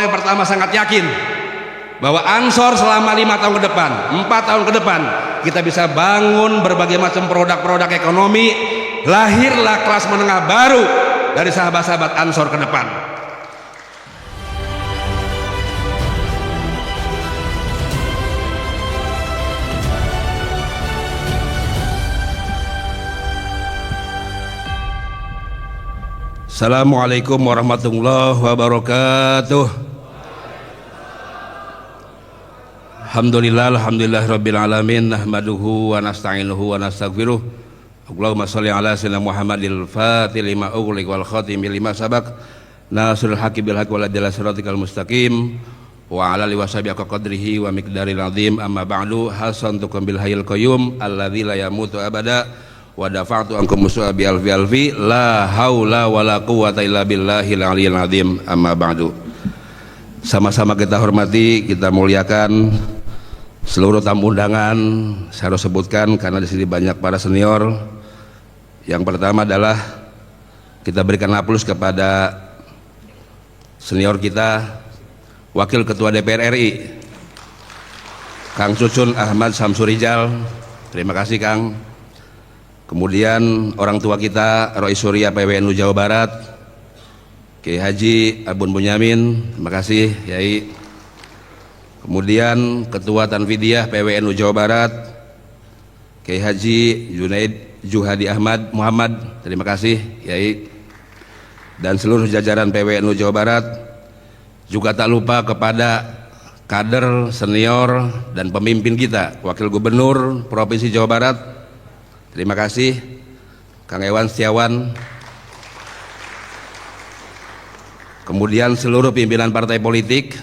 yang pertama sangat yakin bahwa Ansor selama 5 tahun ke depan, 4 tahun ke depan, kita bisa bangun berbagai macam produk-produk ekonomi, lahirlah kelas menengah baru dari sahabat-sahabat Ansor ke depan. Assalamualaikum warahmatullahi wabarakatuh. Alhamdulillah rabbil nahmaduhu wa nasta'inuhu wa nastaghfiruh. Allahumma shalli ala sayyidina Muhammadil fatihil lima ughliq wal khatimi lima sabaq nasrul haqqi bil haqqi wal adla siratal mustaqim wa ala alihi washabihi qadrihi wa miqdaril azim. Amma ba'du, hasantukum bil hayyil qayyum alladzi la yamutu abada wa dafa'tu ankum musu'a bi alfi la haula wala quwwata illa billahil aliyil azim. Amma ba'du, sama-sama kita hormati, kita muliakan seluruh tamu undangan. Saya harus sebutkan karena di sini banyak para senior. Yang pertama adalah kita berikan aplaus kepada senior kita, Wakil Ketua DPR RI Kang Cucun Ahmad Samsurijal. Terima kasih Kang. Kemudian orang tua kita Roy Surya PWNU Jawa Barat, Kiai Haji Abun Bunyamin, terima kasih Yai. Kemudian Ketua Tanfidiyah PWNU Jawa Barat, Kiai Haji Junaid Juhadi Ahmad Muhammad, terima kasih Yai. Dan seluruh jajaran PWNU Jawa Barat. Juga tak lupa kepada kader senior dan pemimpin kita, Wakil Gubernur Provinsi Jawa Barat, terima kasih Kang Ewan Setiawan. Kemudian seluruh pimpinan partai politik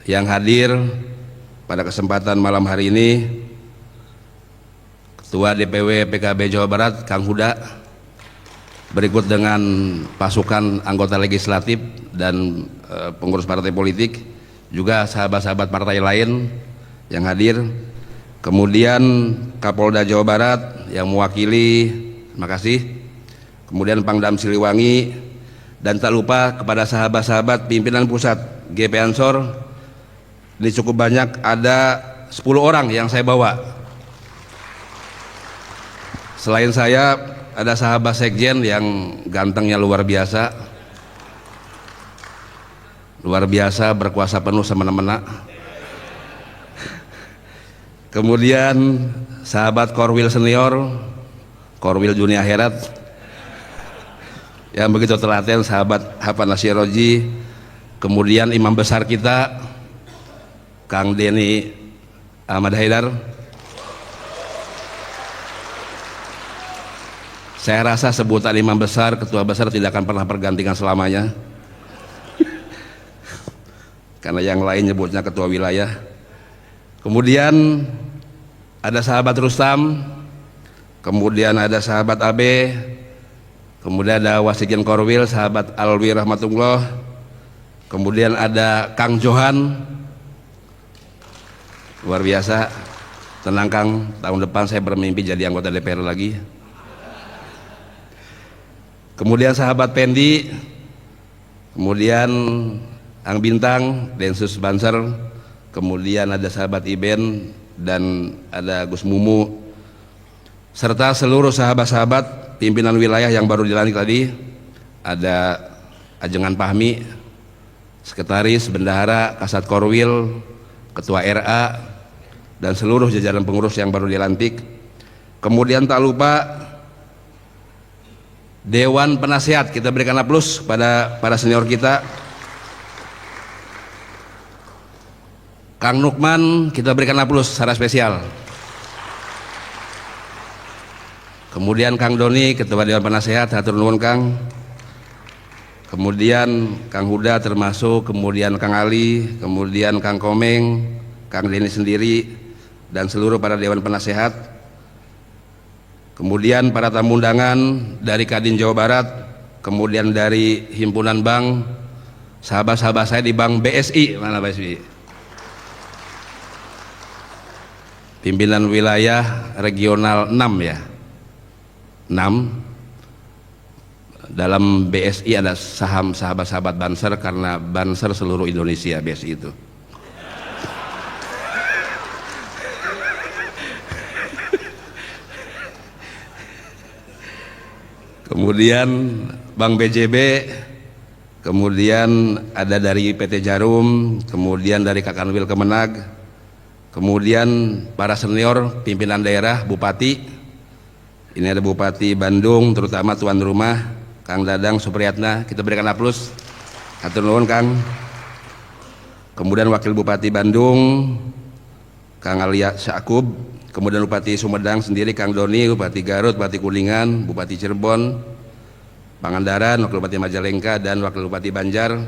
yang hadir pada kesempatan malam hari ini, Ketua DPW PKB Jawa Barat Kang Huda, berikut dengan pasukan anggota legislatif dan pengurus partai politik, juga sahabat-sahabat partai lain yang hadir. Kemudian Kapolda Jawa Barat yang mewakili, terima kasih. Kemudian Pangdam Siliwangi, dan tak lupa kepada sahabat-sahabat pimpinan pusat GP Ansor. Ini cukup banyak, ada 10 orang yang saya bawa. Selain saya ada sahabat sekjen yang gantengnya luar biasa, berkuasa penuh semena-mena. Kemudian sahabat Korwil senior, Korwil Dunia Akhirat yang begitu telaten, sahabat Hafan Nasyiroji. Kemudian imam besar kita Kang Denny Ahmad Haidar. Saya rasa sebutan imam besar, ketua besar tidak akan pernah pergantikan selamanya karena yang lain nyebutnya ketua wilayah. Kemudian ada sahabat Rustam, kemudian ada sahabat AB, kemudian ada Wasikjen Korwil sahabat Alwi Rahmatullah, kemudian ada Kang Johan, luar biasa. Tenang Kang, tahun depan saya bermimpi jadi anggota DPR lagi. Kemudian sahabat Pendi, kemudian Ang Bintang, Densus Banser, kemudian ada sahabat Iben, dan ada Gus Mumu, serta seluruh sahabat-sahabat pimpinan wilayah yang baru dilantik tadi. Ada Ajengan Pahmi, Sekretaris Bendahara Kasat Korwil, Ketua RA, dan seluruh jajaran pengurus yang baru dilantik. Kemudian tak lupa Dewan Penasehat, kita berikan aplaus pada para senior kita. Kang Nukman, kita berikan aplaus secara spesial. Kemudian Kang Doni, Ketua Dewan Penasehat, hatur nuwun Kang. Kemudian Kang Huda termasuk, kemudian Kang Ali, kemudian Kang Komeng, Kang Denny sendiri, dan seluruh para Dewan Penasehat. Kemudian para tamu undangan dari Kadin Jawa Barat, kemudian dari Himpunan Bank, sahabat-sahabat saya di Bank BSI, mana BSI? Pimpinan wilayah regional 6 ya, 6 dalam BSI ada saham sahabat-sahabat Banser karena Banser seluruh Indonesia BSI itu. Kemudian Bank BJB, kemudian ada dari PT Jarum, kemudian dari Kakanwil Kemenag, kemudian para senior pimpinan daerah, bupati. Ini ada Bupati Bandung, terutama tuan rumah Kang Dadang Supriyatna, kita berikan aplaus. Hatur nuhun Kang. Kemudian Wakil Bupati Bandung Kang Alia Syakub, kemudian Bupati Sumedang sendiri Kang Doni, Bupati Garut, Bupati Kuningan, Bupati Cirebon, Pangandaran, Wakil Bupati Majalengka, dan Wakil Bupati Banjar,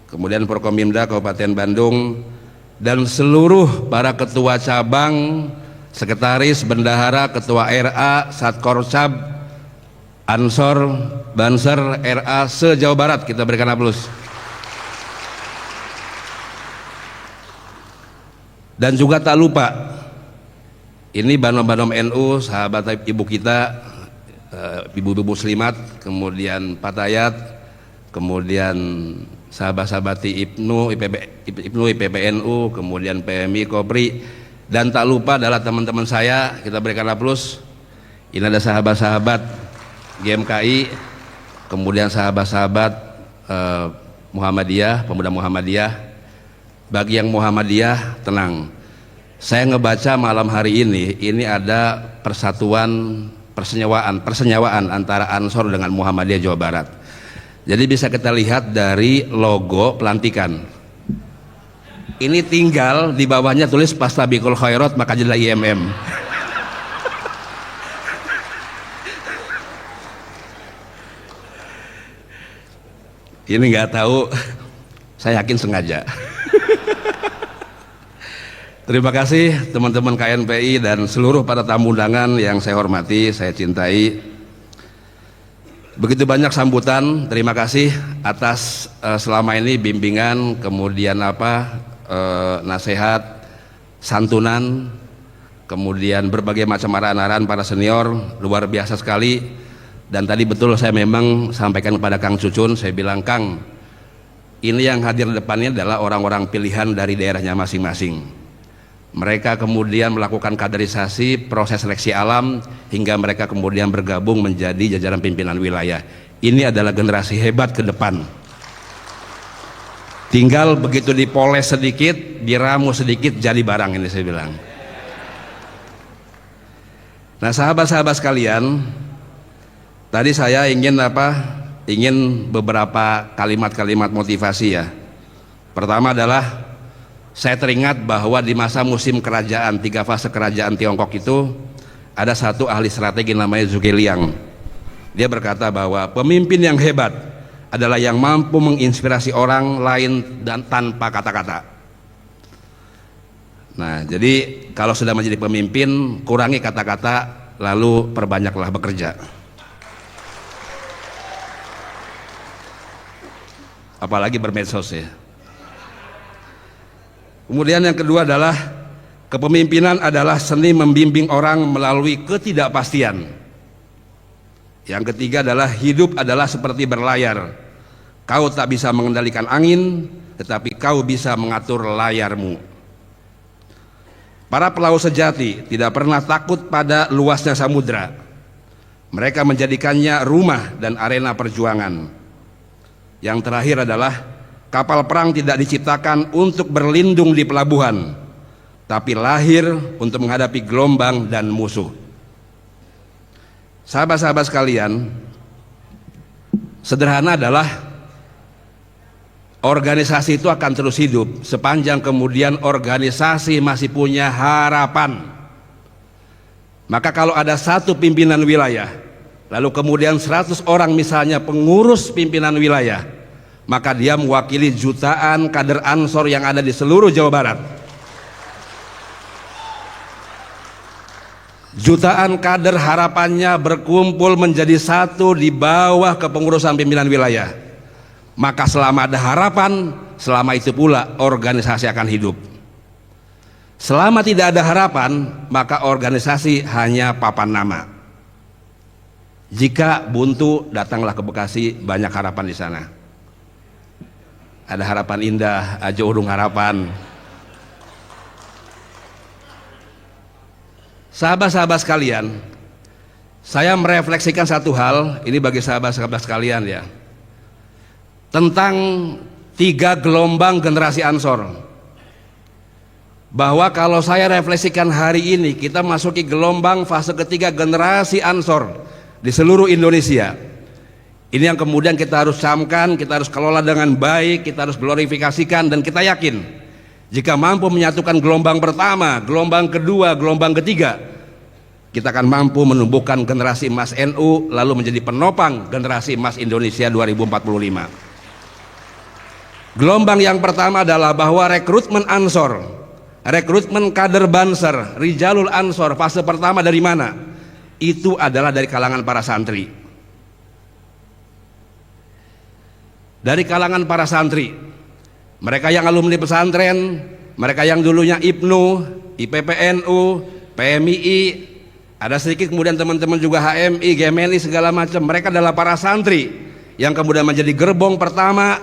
kemudian Forkominda Kabupaten Bandung, dan seluruh para ketua cabang, sekretaris, bendahara, ketua RA, Satkorcab, Ansor, Banser, RA se-Jawa Barat, kita berikan aplaus. Dan juga tak lupa, ini banom-banom NU, sahabat ibu kita, ibu-ibu muslimat, kemudian Patayat, kemudian sahabat-sahabati IPB, IPPNU, kemudian PMI, Kopri, dan tak lupa adalah teman-teman saya, kita berikan aplaus. Ini ada sahabat-sahabat GMKI, kemudian sahabat-sahabat Muhammadiyah, pemuda Muhammadiyah. Bagi yang Muhammadiyah, tenang, saya ngebaca malam hari ini ada persenyawaan antara Ansor dengan Muhammadiyah Jawa Barat. Jadi bisa kita lihat dari logo pelantikan. Ini tinggal di bawahnya tulis Fastabiqul Khairat maka jadilah IMM. Ini nggak tahu, saya yakin sengaja. Terima kasih teman-teman KNPI dan seluruh para tamu undangan yang saya hormati, saya cintai. Begitu banyak sambutan, terima kasih atas selama ini bimbingan, kemudian nasihat, santunan, kemudian berbagai macam arahan-arahan para senior, luar biasa sekali. Dan tadi betul saya memang sampaikan kepada Kang Cucun, saya bilang, Kang, ini yang hadir di depannya adalah orang-orang pilihan dari daerahnya masing-masing. Mereka kemudian melakukan kaderisasi, proses seleksi alam, hingga mereka kemudian bergabung menjadi jajaran pimpinan wilayah. Ini adalah generasi hebat ke depan. Tinggal begitu dipoles sedikit, diramu sedikit, jadi barang ini saya bilang. Nah sahabat-sahabat sekalian, tadi saya ingin beberapa kalimat-kalimat motivasi ya. Pertama adalah saya teringat bahwa di masa musim kerajaan, 3 fase kerajaan Tiongkok itu ada satu ahli strategi namanya Zhuge Liang. Dia berkata bahwa pemimpin yang hebat adalah yang mampu menginspirasi orang lain dan tanpa kata-kata. Nah, jadi kalau sudah menjadi pemimpin, kurangi kata-kata, lalu perbanyaklah bekerja. Apalagi bermedsos ya. Kemudian yang kedua adalah kepemimpinan adalah seni membimbing orang melalui ketidakpastian. Yang ketiga adalah hidup adalah seperti berlayar. Kau tak bisa mengendalikan angin, tetapi kau bisa mengatur layarmu. Para pelaut sejati tidak pernah takut pada luasnya samudra. Mereka menjadikannya rumah dan arena perjuangan. Yang terakhir adalah kapal perang tidak diciptakan untuk berlindung di pelabuhan, tapi lahir untuk menghadapi gelombang dan musuh. Sahabat-sahabat sekalian, sederhana adalah organisasi itu akan terus hidup sepanjang kemudian organisasi masih punya harapan. Maka kalau ada satu pimpinan wilayah, lalu kemudian 100 orang misalnya pengurus pimpinan wilayah, maka dia mewakili jutaan kader Ansor yang ada di seluruh Jawa Barat. Jutaan kader harapannya berkumpul menjadi satu di bawah kepengurusan pimpinan wilayah. Maka selama ada harapan, selama itu pula organisasi akan hidup. Selama tidak ada harapan, maka organisasi hanya papan nama. Jika buntu, datanglah ke Bekasi, banyak harapan di sana. Ada harapan indah, aja urung harapan. Sahabat-sahabat sekalian, saya merefleksikan satu hal, ini bagi sahabat-sahabat sekalian ya, tentang 3 gelombang generasi Ansor. Bahwa kalau saya refleksikan hari ini, kita masuki gelombang fase ketiga generasi Ansor di seluruh Indonesia. Ini yang kemudian kita harus camkan, kita harus kelola dengan baik, kita harus glorifikasikan, dan kita yakin jika mampu menyatukan gelombang pertama, gelombang kedua, gelombang ketiga, kita akan mampu menumbuhkan generasi emas NU, lalu menjadi penopang generasi emas Indonesia 2045. Gelombang yang pertama adalah bahwa rekrutmen Ansor, rekrutmen kader Banser, Rijalul Ansor, fase pertama dari mana? Itu adalah dari kalangan para santri. Dari kalangan para santri, mereka yang alumni pesantren, mereka yang dulunya IPNU, IPPNU, PMII, ada sedikit kemudian teman-teman juga HMI, GMNI, segala macam. Mereka adalah para santri yang kemudian menjadi gerbong pertama,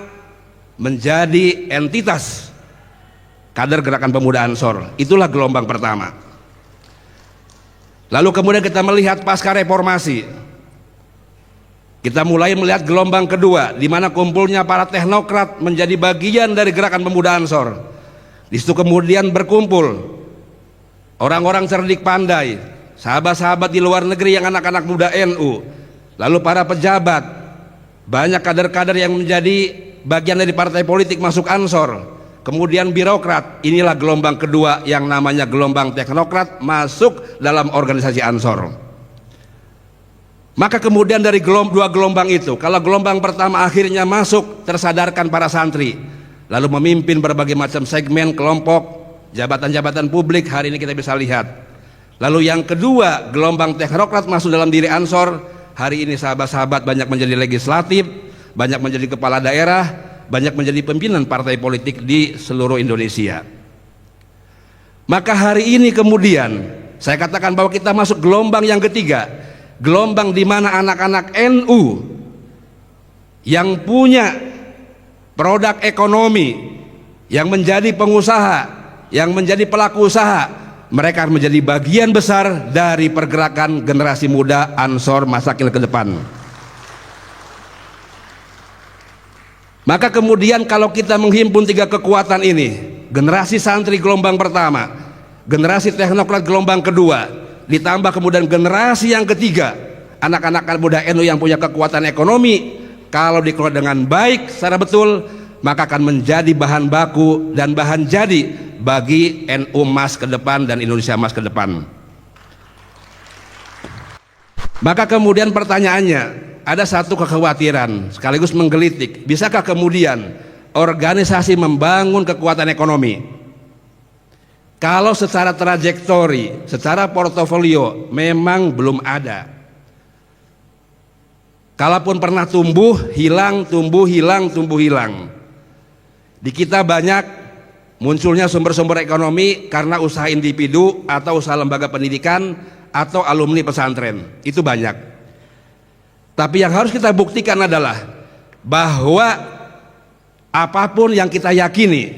menjadi entitas kader Gerakan Pemuda Ansor. Itulah gelombang pertama. Lalu kemudian kita melihat pasca reformasi, kita mulai melihat gelombang kedua, di mana kumpulnya para teknokrat menjadi bagian dari Gerakan Pemuda Ansor. Di situ kemudian berkumpul orang-orang cerdik pandai, sahabat-sahabat di luar negeri yang anak-anak muda NU, lalu para pejabat, banyak kader-kader yang menjadi bagian dari partai politik masuk Ansor, kemudian birokrat. Inilah gelombang kedua yang namanya gelombang teknokrat masuk dalam organisasi Ansor. Maka kemudian dari dua gelombang itu, kalau gelombang pertama akhirnya masuk, tersadarkan para santri, lalu memimpin berbagai macam segmen, kelompok, jabatan-jabatan publik, hari ini kita bisa lihat. Lalu yang kedua, gelombang teknokrat masuk dalam diri Ansor. Hari ini sahabat-sahabat banyak menjadi legislatif, banyak menjadi kepala daerah, banyak menjadi pimpinan partai politik di seluruh Indonesia. Maka hari ini kemudian saya katakan bahwa kita masuk gelombang yang ketiga, gelombang di mana anak-anak NU yang punya produk ekonomi, yang menjadi pengusaha, yang menjadi pelaku usaha, mereka akan menjadi bagian besar dari pergerakan generasi muda Ansor masa kini ke depan. Maka kemudian kalau kita menghimpun 3 kekuatan ini, generasi santri gelombang pertama, generasi teknokrat gelombang kedua, ditambah kemudian generasi yang ketiga, anak-anak muda NU yang punya kekuatan ekonomi, kalau dikelola dengan baik secara betul, maka akan menjadi bahan baku dan bahan jadi bagi NU emas ke depan dan Indonesia emas ke depan. Maka kemudian pertanyaannya, ada satu kekhawatiran sekaligus menggelitik, bisakah kemudian organisasi membangun kekuatan ekonomi kalau secara trajektori, secara portofolio memang belum ada? Kalaupun pernah tumbuh, hilang, tumbuh, hilang, tumbuh, hilang. Di kita banyak munculnya sumber-sumber ekonomi karena usaha individu atau usaha lembaga pendidikan atau alumni pesantren, itu banyak. Tapi yang harus kita buktikan adalah bahwa apapun yang kita yakini,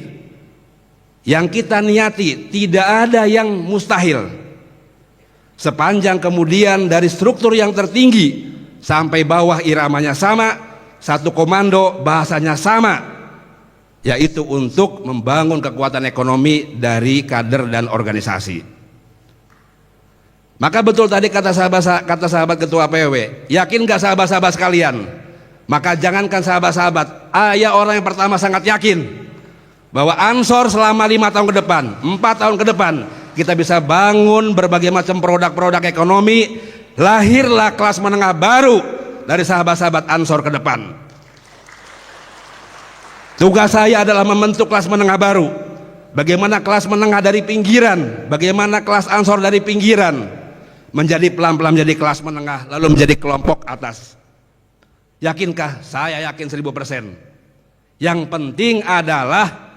yang kita niati, tidak ada yang mustahil. Sepanjang kemudian dari struktur yang tertinggi sampai bawah iramanya sama, satu komando, bahasanya sama, yaitu untuk membangun kekuatan ekonomi dari kader dan organisasi. Maka betul tadi kata sahabat ketua PW, yakin gak sahabat-sahabat sekalian? Maka jangankan sahabat-sahabat, ayah orang yang pertama sangat yakin bahwa Ansor selama 5 tahun ke depan, 4 tahun ke depan, kita bisa bangun berbagai macam produk-produk ekonomi, lahirlah kelas menengah baru dari sahabat-sahabat Ansor ke depan. Tugas saya adalah membentuk kelas menengah baru. Bagaimana kelas menengah dari pinggiran, bagaimana kelas Ansor dari pinggiran menjadi pelan-pelan menjadi kelas menengah, lalu menjadi kelompok atas. Yakinkah? Saya yakin 1000%. Yang penting adalah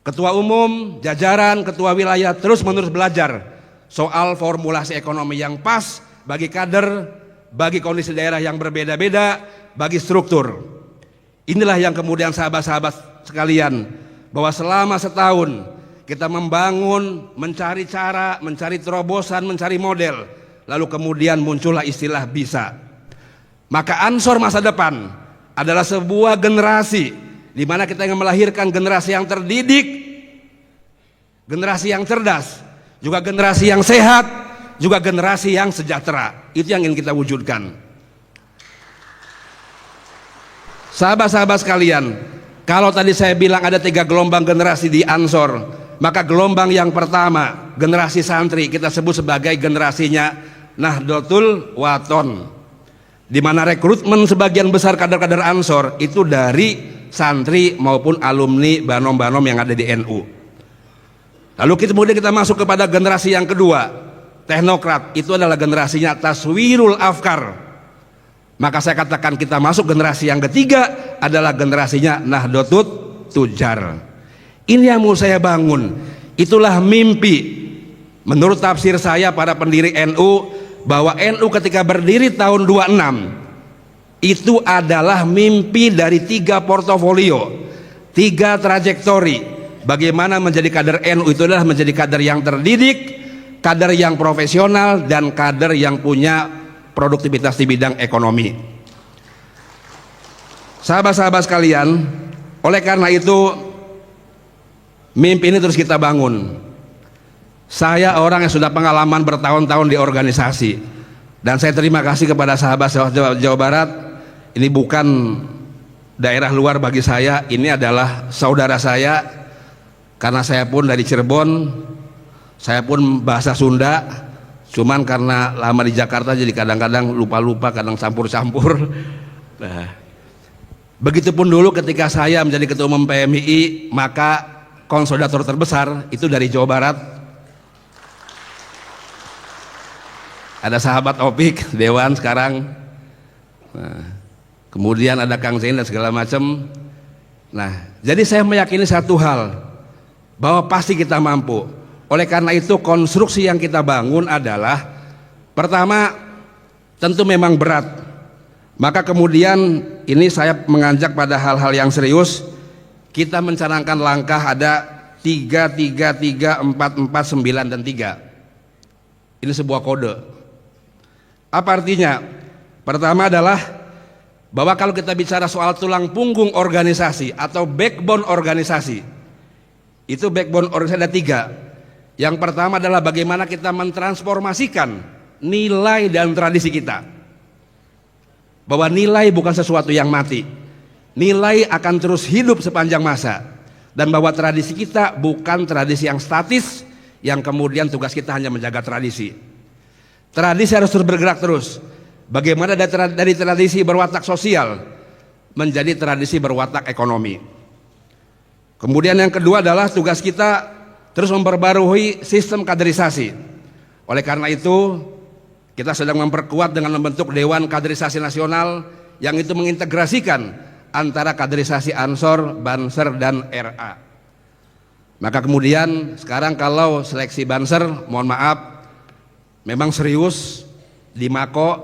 ketua umum, jajaran, ketua wilayah terus menerus belajar soal formulasi ekonomi yang pas bagi kader, bagi kondisi daerah yang berbeda-beda, bagi struktur. Inilah yang kemudian sahabat-sahabat sekalian, bahwa selama setahun kita membangun, mencari cara, mencari terobosan, mencari model, lalu kemudian muncullah istilah bisa. Maka Ansor masa depan adalah sebuah generasi di mana kita ingin melahirkan generasi yang terdidik, generasi yang cerdas, juga generasi yang sehat, juga generasi yang sejahtera. Itu yang ingin kita wujudkan. Sahabat-sahabat sekalian, kalau tadi saya bilang ada 3 gelombang generasi di Ansor, maka gelombang yang pertama, generasi santri, kita sebut sebagai generasinya Nahdlatul Wathon, di mana rekrutmen sebagian besar kader-kader Ansor itu dari santri maupun alumni banom-banom yang ada di NU. Lalu kemudian kita masuk kepada generasi yang kedua, teknokrat. Itu adalah generasinya Taswirul Afkar. Maka saya katakan kita masuk generasi yang ketiga adalah generasinya Nahdlatul Tujar. Ini yang mau saya bangun. Itulah mimpi menurut tafsir saya para pendiri NU, bahwa NU ketika berdiri tahun 26 itu adalah mimpi dari 3 portofolio, 3 trajektori. Bagaimana menjadi kader NU itu adalah menjadi kader yang terdidik, kader yang profesional, dan kader yang punya produktivitas di bidang ekonomi. Sahabat-sahabat sekalian, oleh karena itu mimpi ini terus kita bangun. Saya orang yang sudah pengalaman bertahun-tahun di organisasi, dan saya terima kasih kepada sahabat Jawa Barat. Ini bukan daerah luar bagi saya, ini adalah saudara saya, karena saya pun dari Cirebon, saya pun bahasa Sunda, cuman karena lama di Jakarta jadi kadang-kadang lupa-lupa, kadang campur-campur. Nah, begitupun dulu ketika saya menjadi ketua umum PMII, maka konsolidator terbesar itu dari Jawa Barat. Ada sahabat Opik, Dewan sekarang. Nah, kemudian ada Kang Zain dan segala macam. Nah, jadi saya meyakini satu hal, bahwa pasti kita mampu. Oleh karena itu konstruksi yang kita bangun adalah, pertama tentu memang berat. Maka kemudian ini saya mengajak pada hal-hal yang serius. Kita mencanangkan langkah ada 3, 3, 3, 4, 4, 9, dan 3. Ini sebuah kode. Apa artinya? Pertama adalah bahwa kalau kita bicara soal tulang punggung organisasi atau backbone organisasi, itu backbone organisasi ada 3. Yang pertama adalah bagaimana kita mentransformasikan nilai dan tradisi kita. Bahwa nilai bukan sesuatu yang mati, nilai akan terus hidup sepanjang masa. Dan bahwa tradisi kita bukan tradisi yang statis, yang kemudian tugas kita hanya menjaga tradisi. Tradisi harus terus bergerak terus. Bagaimana dari tradisi berwatak sosial menjadi tradisi berwatak ekonomi. Kemudian yang kedua adalah tugas kita terus memperbarui sistem kaderisasi. Oleh karena itu kita sedang memperkuat dengan membentuk Dewan Kaderisasi Nasional yang itu mengintegrasikan antara kaderisasi Ansor, Banser, dan RA. Maka kemudian sekarang kalau seleksi Banser, mohon maaf, memang serius di Mako,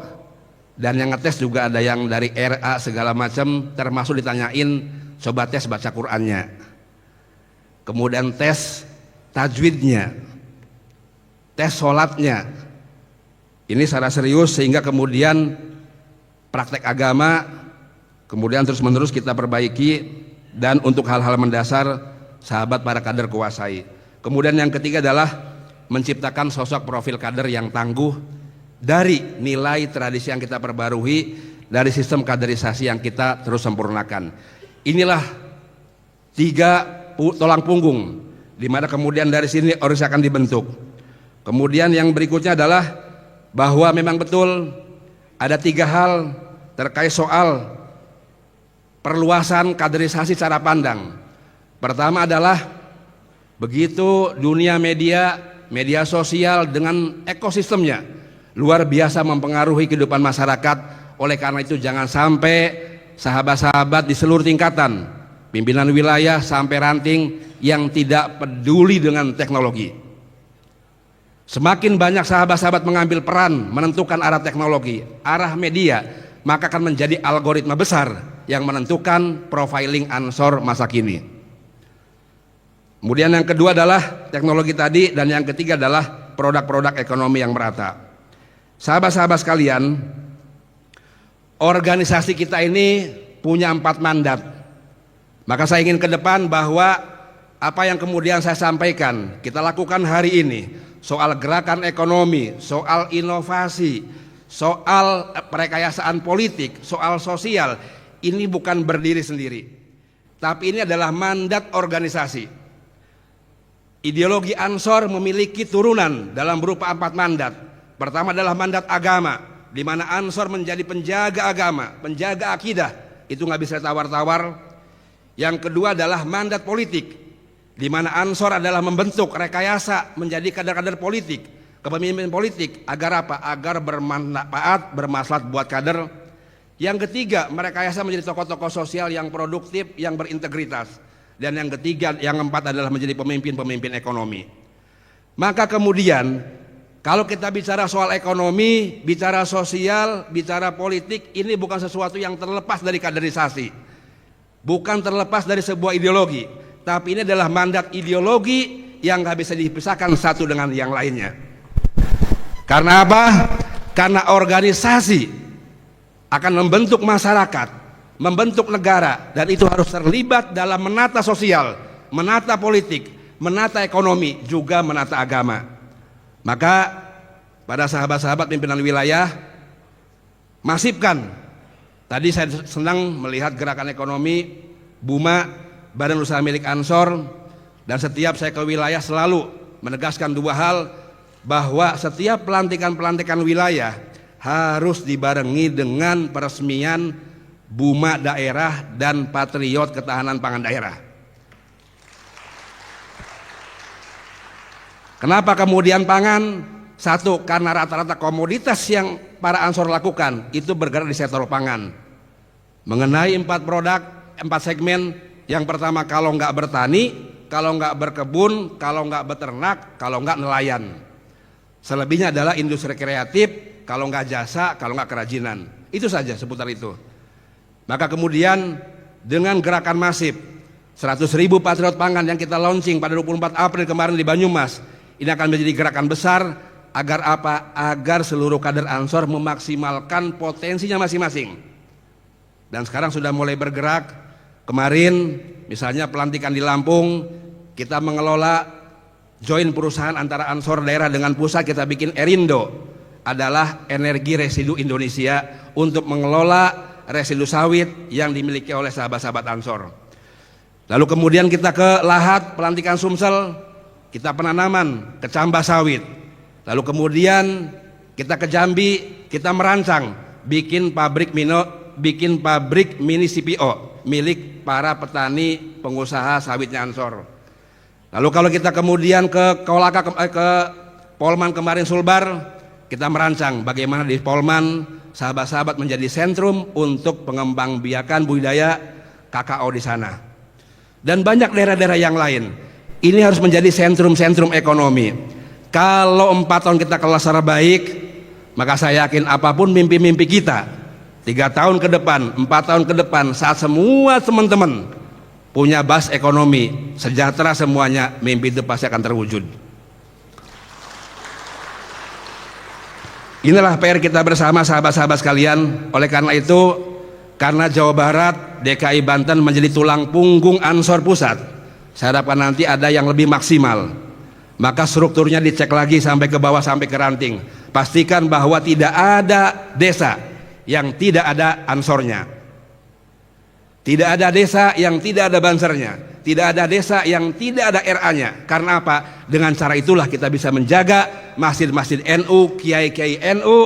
dan yang ngetes juga ada yang dari RA segala macam, termasuk ditanyain coba tes baca Qur'annya, kemudian tes tajwidnya, tes sholatnya. Ini secara serius, sehingga kemudian praktek agama kemudian terus menerus kita perbaiki, dan untuk hal-hal mendasar sahabat para kader kuasai. Kemudian yang ketiga adalah menciptakan sosok profil kader yang tangguh dari nilai tradisi yang kita perbarui, dari sistem kaderisasi yang kita terus sempurnakan. Inilah 3 tulang punggung di mana kemudian dari sini organisasi akan dibentuk. Kemudian yang berikutnya adalah bahwa memang betul ada 3 hal terkait soal perluasan kaderisasi cara pandang. Pertama adalah begitu dunia media sosial dengan ekosistemnya luar biasa mempengaruhi kehidupan masyarakat. Oleh karena itu jangan sampai sahabat-sahabat di seluruh tingkatan, pimpinan wilayah sampai ranting, yang tidak peduli dengan teknologi. Semakin banyak sahabat-sahabat mengambil peran menentukan arah teknologi, arah media, maka akan menjadi algoritma besar yang menentukan profiling Ansor masa kini. Kemudian yang kedua adalah teknologi tadi, dan yang ketiga adalah produk-produk ekonomi yang merata. Sahabat-sahabat sekalian, organisasi kita ini punya 4 mandat. Maka saya ingin ke depan bahwa apa yang kemudian saya sampaikan, kita lakukan hari ini, soal gerakan ekonomi, soal inovasi, soal perekayasaan politik, soal sosial, ini bukan berdiri sendiri, tapi ini adalah mandat organisasi. Ideologi Ansor memiliki turunan dalam berupa 4 mandat. Pertama adalah mandat agama, di mana Ansor menjadi penjaga agama, penjaga akidah, itu nggak bisa tawar-tawar. Yang kedua adalah mandat politik, di mana Ansor adalah membentuk rekayasa menjadi kader-kader politik, kepemimpinan politik, agar apa? Agar bermanfaat, bermaslahat buat kader. Yang ketiga, merekayasa menjadi tokoh-tokoh sosial yang produktif, yang berintegritas. Dan yang ketiga, yang keempat adalah menjadi pemimpin-pemimpin ekonomi. Maka kemudian, kalau kita bicara soal ekonomi, bicara sosial, bicara politik, ini bukan sesuatu yang terlepas dari kaderisasi, bukan terlepas dari sebuah ideologi, tapi ini adalah mandat ideologi yang gak bisa dipisahkan satu dengan yang lainnya. Karena apa? Karena organisasi akan membentuk masyarakat, membentuk negara, dan itu harus terlibat dalam menata sosial, menata politik, menata ekonomi, juga menata agama. Maka pada sahabat-sahabat pimpinan wilayah, masifkan. Tadi saya senang melihat gerakan ekonomi BUMA, Badan Usaha Milik Ansor, dan setiap saya ke wilayah selalu menegaskan 2 hal, bahwa setiap pelantikan-pelantikan wilayah harus dibarengi dengan peresmian BUMA daerah dan Patriot Ketahanan Pangan Daerah. Kenapa kemudian pangan? Satu, karena rata-rata komoditas yang para Ansor lakukan itu bergerak di sektor pangan. Mengenai 4 produk, 4 segmen. Yang pertama, kalau nggak bertani, kalau nggak berkebun, kalau nggak beternak, kalau nggak nelayan. Selebihnya adalah industri kreatif, kalau nggak jasa, kalau nggak kerajinan. Itu saja seputar itu. Maka kemudian dengan gerakan masif 100.000 Patriot Pangan yang kita launching pada 24 April kemarin di Banyumas, ini akan menjadi gerakan besar. Agar apa? Agar seluruh kader Ansor memaksimalkan potensinya masing-masing. Dan sekarang sudah mulai bergerak. Kemarin misalnya pelantikan di Lampung, kita mengelola join perusahaan antara Ansor daerah dengan pusat, kita bikin Erindo, adalah Energi Residu Indonesia, untuk mengelola residu sawit yang dimiliki oleh sahabat-sahabat Ansor. Lalu kemudian kita ke Lahat, pelantikan Sumsel, kita penanaman kecambah sawit. Lalu kemudian kita ke Jambi, kita merancang bikin pabrik mini CPO milik para petani pengusaha sawitnya Ansor. Lalu kalau kita kemudian ke Kolaka, ke Polman kemarin Sulbar, kita merancang bagaimana di Polman sahabat-sahabat menjadi sentrum untuk pengembangbiakan budidaya kakao di sana. Dan banyak daerah-daerah yang lain. Ini harus menjadi sentrum-sentrum ekonomi. Kalau 4 tahun kita kelola secara baik, maka saya yakin apapun mimpi-mimpi kita 3 tahun ke depan, 4 tahun ke depan, saat semua teman-teman punya bas ekonomi sejahtera semuanya, mimpi itu pasti akan terwujud. Inilah PR kita bersama sahabat-sahabat sekalian. Oleh karena itu, karena Jawa Barat, DKI Banten menjadi tulang punggung Ansor Pusat, saya harapkan nanti ada yang lebih maksimal. Maka strukturnya dicek lagi sampai ke bawah, sampai ke ranting. Pastikan bahwa tidak ada desa yang tidak ada Ansornya, tidak ada desa yang tidak ada Bansernya, tidak ada desa yang tidak ada RA-nya. Karena apa? Dengan cara itulah kita bisa menjaga masjid-masjid NU, kiai-kiai NU,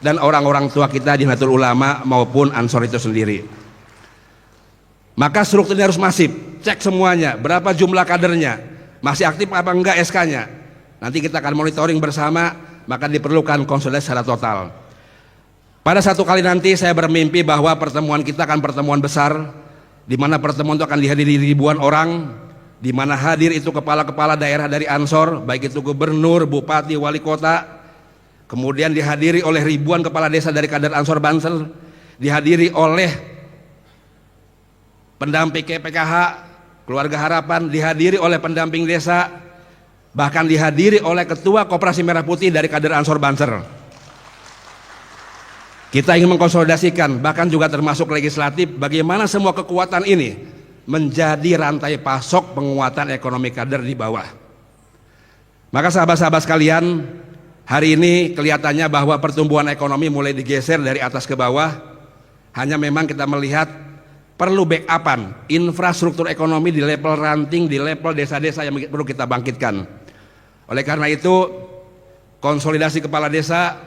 dan orang-orang tua kita di Nahdlatul Ulama maupun Ansor itu sendiri. Maka strukturnya harus masif, cek semuanya, berapa jumlah kadernya, masih aktif apa enggak SK-nya. Nanti kita akan monitoring bersama, maka diperlukan konsolidasi secara total. Pada satu kali nanti saya bermimpi bahwa pertemuan kita akan pertemuan besar, di mana pertemuan itu akan dihadiri ribuan orang, di mana hadir itu kepala-kepala daerah dari Ansor, baik itu gubernur, bupati, wali kota, kemudian dihadiri oleh ribuan kepala desa dari kader Ansor Banser, dihadiri oleh pendamping PKH, Keluarga Harapan, dihadiri oleh pendamping desa, bahkan dihadiri oleh ketua Koperasi Merah Putih dari kader Ansor Banser. Kita ingin mengkonsolidasikan, bahkan juga termasuk legislatif, bagaimana semua kekuatan ini menjadi rantai pasok penguatan ekonomi kader di bawah. Maka sahabat-sahabat sekalian, hari ini kelihatannya bahwa pertumbuhan ekonomi mulai digeser dari atas ke bawah. Hanya memang kita melihat perlu backupan infrastruktur ekonomi di level ranting, di level desa-desa yang perlu kita bangkitkan. Oleh karena itu, konsolidasi kepala desa,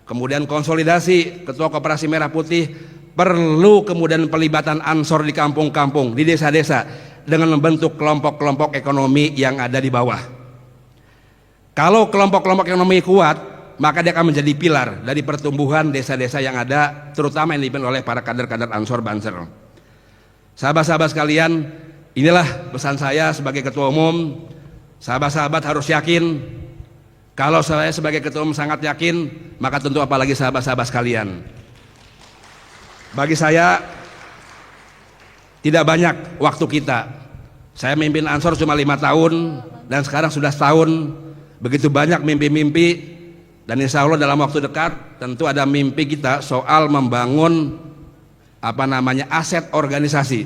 kemudian konsolidasi ketua Koperasi Merah Putih, perlu kemudian pelibatan Ansor di kampung-kampung, di desa-desa, dengan membentuk kelompok-kelompok ekonomi yang ada di bawah. Kalau kelompok-kelompok ekonomi kuat, maka dia akan menjadi pilar dari pertumbuhan desa-desa yang ada, terutama yang dipimpin oleh para kader-kader Ansor Banser. Sahabat-sahabat sekalian, inilah pesan saya sebagai ketua umum. Sahabat-sahabat harus yakin. Kalau saya sebagai ketua umum sangat yakin, maka tentu apalagi sahabat-sahabat sekalian. Bagi saya tidak banyak waktu kita. Saya memimpin Ansor cuma 5 tahun dan sekarang sudah setahun. Begitu banyak mimpi-mimpi, dan insya Allah dalam waktu dekat tentu ada mimpi kita soal membangun aset organisasi.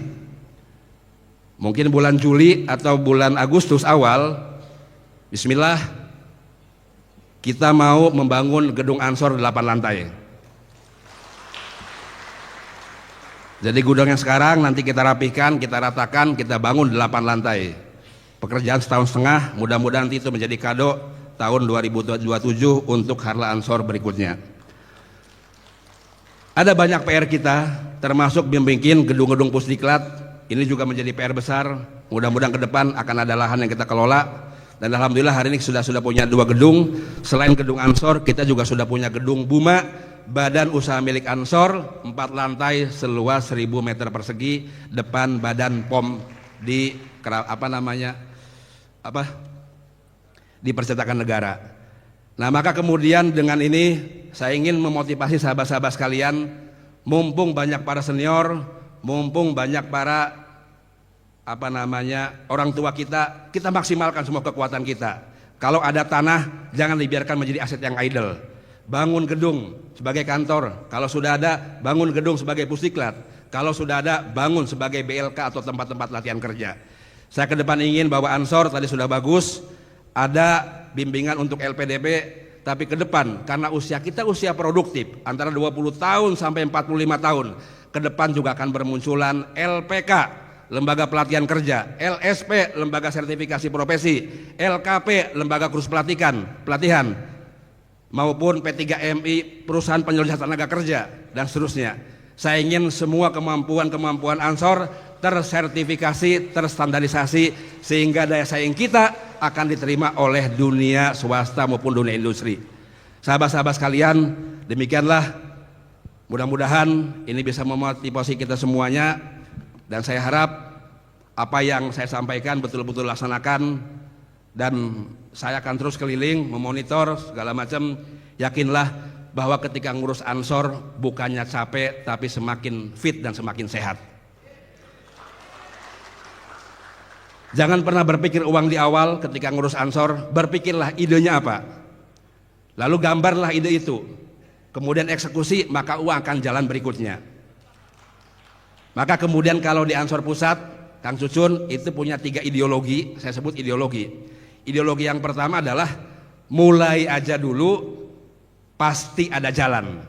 Mungkin bulan Juli atau bulan Agustus awal, bismillah, kita mau membangun gedung Ansor 8 lantai. Jadi gudang yang sekarang nanti kita rapihkan, kita ratakan, kita bangun 8 lantai. Pekerjaan setahun setengah, mudah-mudahan nanti itu menjadi kado tahun 2027 untuk Harla Ansor berikutnya. Ada banyak PR kita, termasuk membikin gedung-gedung Pusdiklat. Ini juga menjadi PR besar. Mudah-mudahan ke depan akan ada lahan yang kita kelola. Dan alhamdulillah hari ini sudah punya 2 gedung. Selain gedung Ansor, kita juga sudah punya gedung Buma, badan usaha milik Ansor, 4 lantai seluas 1000 meter persegi, depan badan POM di di Percetakan Negara. Nah, maka kemudian dengan ini saya ingin memotivasi sahabat-sahabat sekalian, mumpung banyak para senior, mumpung banyak para orang tua kita maksimalkan semua kekuatan kita. Kalau ada tanah, jangan dibiarkan menjadi aset yang idle. Bangun gedung sebagai kantor, kalau sudah ada, bangun gedung sebagai Pusdiklat, kalau sudah ada, bangun sebagai BLK atau tempat-tempat latihan kerja. Saya ke depan ingin bahwa Ansor tadi sudah bagus, ada bimbingan untuk LPDP, tapi ke depan karena usia kita usia produktif antara 20 tahun sampai 45 tahun, ke depan juga akan bermunculan LPK, Lembaga Pelatihan Kerja, LSP, Lembaga Sertifikasi Profesi, LKP, Lembaga Kursus Pelatihan, maupun P3MI, Perusahaan Penyeluruhan Tenaga Kerja, dan seterusnya. Saya ingin semua kemampuan Ansor tersertifikasi, terstandarisasi, sehingga daya saing kita akan diterima oleh dunia swasta maupun dunia industri. Sahabat-sahabat sekalian, demikianlah, mudah-mudahan ini bisa memotivasi kita semuanya, dan saya harap apa yang saya sampaikan betul-betul laksanakan, dan saya akan terus keliling memonitor segala macam. Yakinlah bahwa ketika ngurus Ansor bukannya capek, tapi semakin fit dan semakin sehat. Jangan pernah berpikir uang di awal ketika ngurus Ansor, berpikirlah idenya apa, lalu gambarlah ide itu, kemudian eksekusi, maka uang akan jalan berikutnya. Maka kemudian kalau di Ansor Pusat, Kang Cucun itu punya 3 ideologi, saya sebut ideologi. Ideologi yang pertama adalah mulai aja dulu, pasti ada jalan.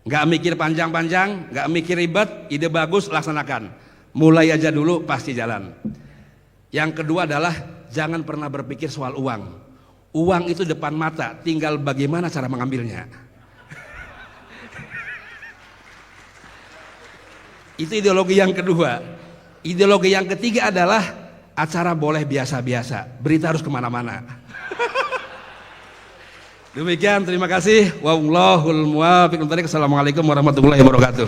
Nggak mikir panjang-panjang, nggak mikir ribet, ide bagus laksanakan. Mulai aja dulu, pasti jalan. Yang kedua adalah jangan pernah berpikir soal uang. Uang itu depan mata, tinggal bagaimana cara mengambilnya. Itu ideologi yang kedua. Ideologi yang ketiga adalah acara boleh biasa-biasa, berita harus kemana-mana. Demikian, terima kasih. Wallahul muwaffiq. Assalamualaikum warahmatullahi wabarakatuh.